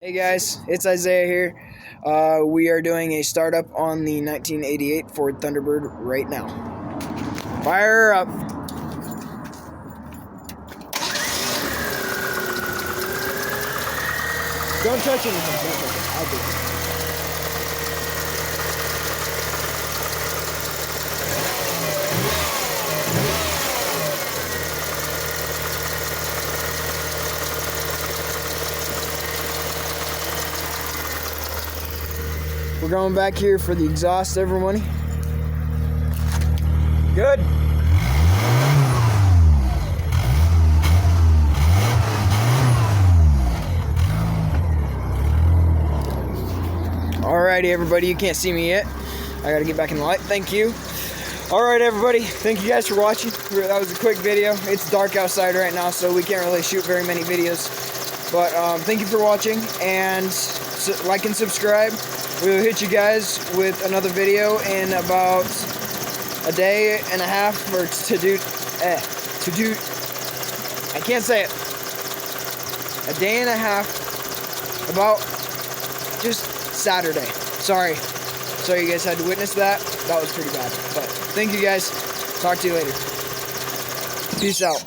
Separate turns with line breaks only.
Hey guys, it's Isaiah here. We are doing a startup on the 1988 Ford Thunderbird right now. Fire up! Don't touch anything, don't touch it. I'll do it. We're going back here for the exhaust, everybody. Good. Alrighty, everybody, you can't see me yet. I gotta get back in the light. Thank you. Alright, everybody, thank you guys for watching. That was a quick video. It's dark outside right now, so we can't really shoot very many videos. But thank you for watching, and like and subscribe. We'll hit you guys with another video in about a day and a half, or I can't say it. A day and a half, about just Saturday. Sorry you guys had to witness that. That was pretty bad. But thank you guys. Talk to you later. Peace out.